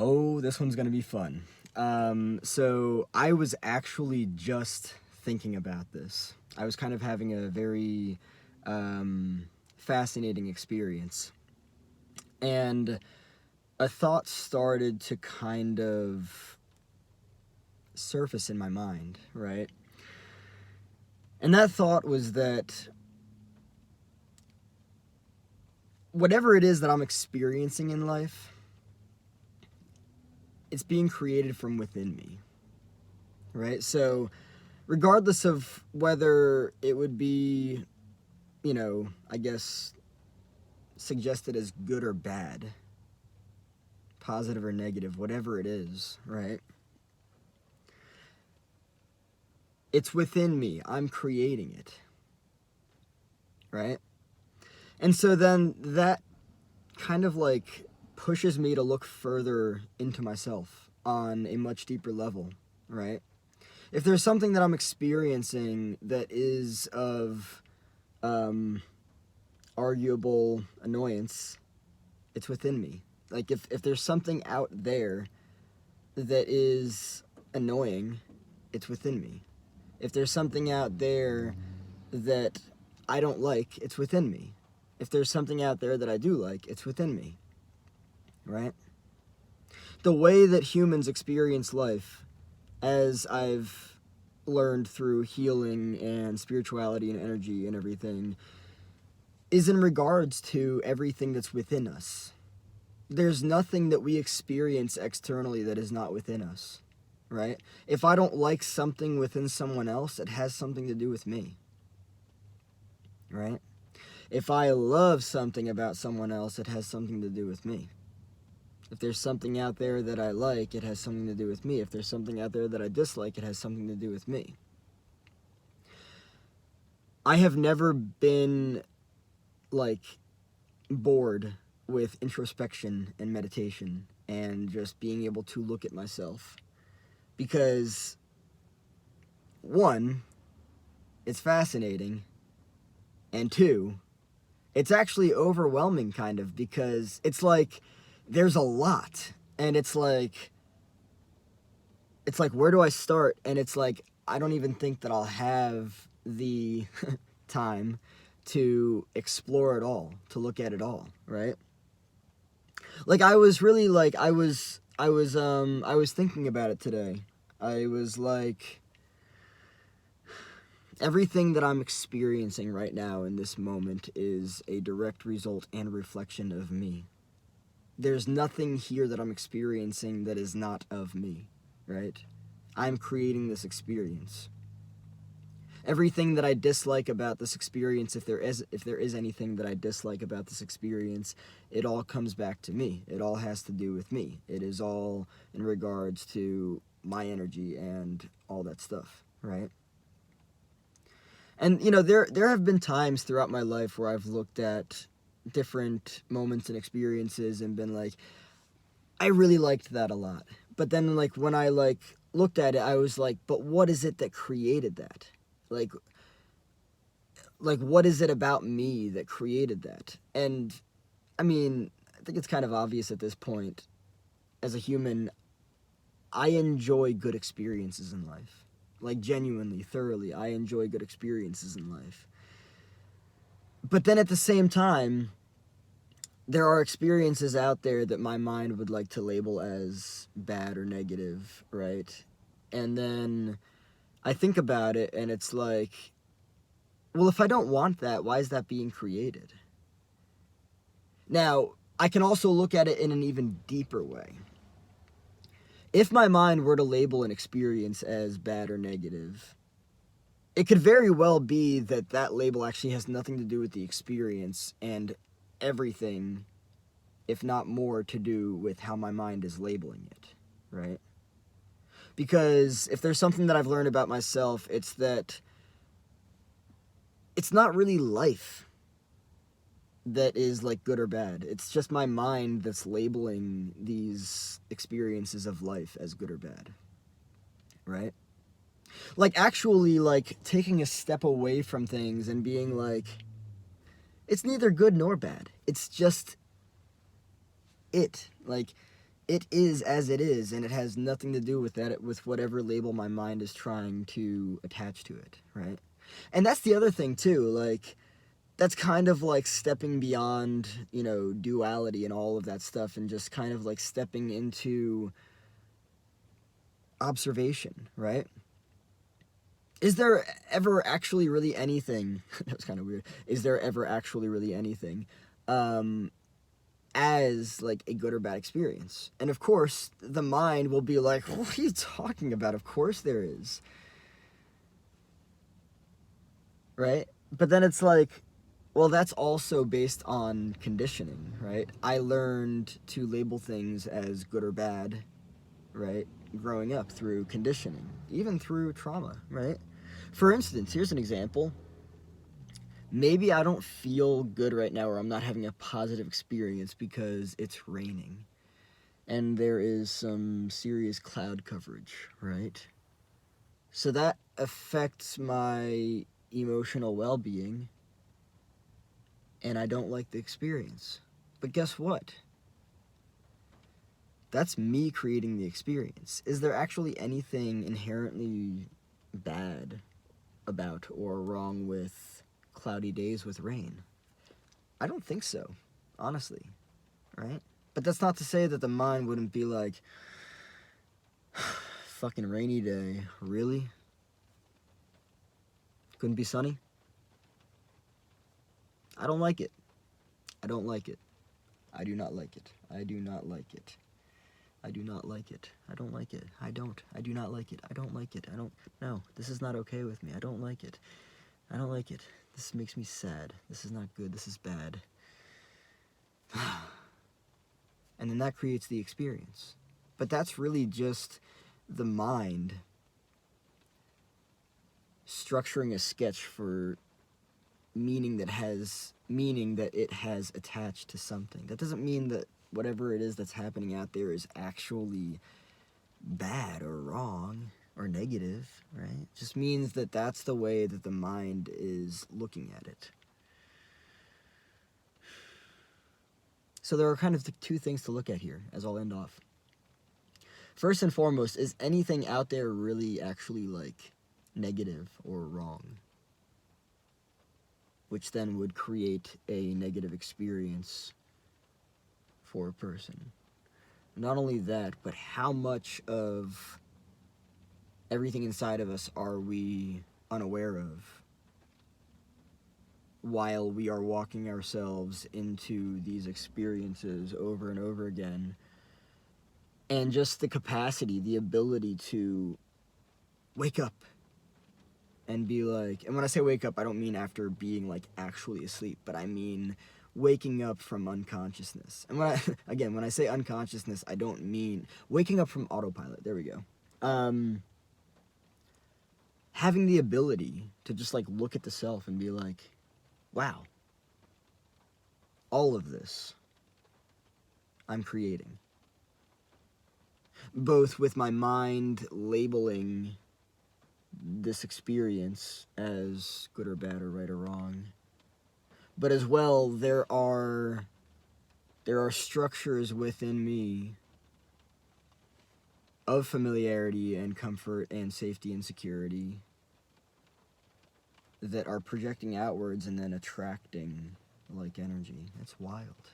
Oh, this one's gonna be fun. So I was actually just thinking about this. I was kind of having a very fascinating experience. And a thought started to kind of surface in my mind, right? And that thought was that whatever it is that I'm experiencing in life, it's being created from within me, right? So regardless of whether it would be, I guess, suggested as good or bad, positive or negative, whatever it is, right? It's within me. I'm creating it, right? And so then that kind of like pushes me to look further into myself on a much deeper level, right? If there's something that I'm experiencing that is of arguable annoyance, it's within me. Like if there's something out there that is annoying, it's within me. If there's something out there that I don't like, it's within me. If there's something out there that I do like, it's within me, right? The way that humans experience life, as I've learned through healing and spirituality and energy and everything, is in regards to everything that's within us. There's nothing that we experience externally that is not within us, right? If I don't like something within someone else, it has something to do with me, right? If I love something about someone else, it has something to do with me. If there's something out there that I like, it has something to do with me. If there's something out there that I dislike, it has something to do with me. I have never been, like, bored with introspection and meditation and just being able to look at myself. Because, one, it's fascinating, and two, it's actually overwhelming, kind of, because it's like there's a lot, and it's like where do I start? And it's like I don't even think that I'll have the time to explore it all, to look at it all, right? Like I was really like I was thinking about it today. I was like, everything that I'm experiencing right now in this moment is a direct result and reflection of me. There's nothing here that I'm experiencing that is not of me, right? I'm creating this experience. Everything that I dislike about this experience, if there is anything that I dislike about this experience, it all comes back to me. It all has to do with me. It is all in regards to my energy and all that stuff, right? And there have been times throughout my life where I've looked at different moments and experiences and been like, I really liked that a lot. But then like when I like looked at it, I was like, but what is it that created that? Like what is it about me that created that? And I mean, I think it's kind of obvious at this point. As a human, I enjoy good experiences in life. Like genuinely, thoroughly, I enjoy good experiences in life. But then at the same time, there are experiences out there that my mind would like to label as bad or negative, right? And then I think about it and it's like, well, if I don't want that, why is that being created? Now, I can also look at it in an even deeper way. If my mind were to label an experience as bad or negative, it could very well be that that label actually has nothing to do with the experience and everything, if not more, to do with how my mind is labeling it, right? Because if there's something that I've learned about myself, it's that it's not really life that is like good or bad. It's just my mind that's labeling these experiences of life as good or bad, right? Like actually like taking a step away from things and being like, it's neither good nor bad. It's just it. Like it is as it is, and it has nothing to do with that, with whatever label my mind is trying to attach to it, right? And that's the other thing too, like, that's kind of like stepping beyond, you know, duality and all of that stuff, and just kind of like stepping into observation, right? Is there ever actually really anything, that was kind of weird, is there ever actually really anything as like a good or bad experience? And of course, the mind will be like, what are you talking about? Of course there is. Right? But then it's like, well, that's also based on conditioning, right? I learned to label things as good or bad, right? Growing up through conditioning, even through trauma, right? For instance, here's an example. Maybe I don't feel good right now, or I'm not having a positive experience because it's raining and there is some serious cloud coverage, right? So that affects my emotional well-being, and I don't like the experience. But guess what? That's me creating the experience. Is there actually anything inherently bad about or wrong with cloudy days with rain? I don't think so, honestly, right? But that's not to say that the mind wouldn't be like, fucking rainy day, really? Couldn't be sunny? I don't like it. I don't like it. I do not like it. I do not like it. I do not like it. I don't like it. I don't. I do not like it. I don't like it. I don't. No, this is not okay with me. I don't like it. I don't like it. This makes me sad. This is not good. This is bad. And then that creates the experience. But that's really just the mind structuring a sketch for meaning that it has attached to something. That doesn't mean that whatever it is that's happening out there is actually bad or wrong or negative, right? It just means that that's the way that the mind is looking at it. So there are kind of two things to look at here as I'll end off. First and foremost, is anything out there really actually like negative or wrong? Which then would create a negative experience for a person. Not only that, but how much of everything inside of us are we unaware of while we are walking ourselves into these experiences over and over again? And just the capacity, the ability to wake up and be like, and when I say wake up, I don't mean after being like actually asleep, but I mean waking up from unconsciousness. And when I say unconsciousness, I don't mean waking up from autopilot. There we go. Having the ability to just like look at the self and be like, wow, all of this I'm creating. Both with my mind labeling this experience as good or bad or right or wrong, but as well there are structures within me of familiarity and comfort and safety and security that are projecting outwards and then attracting like energy. It's wild.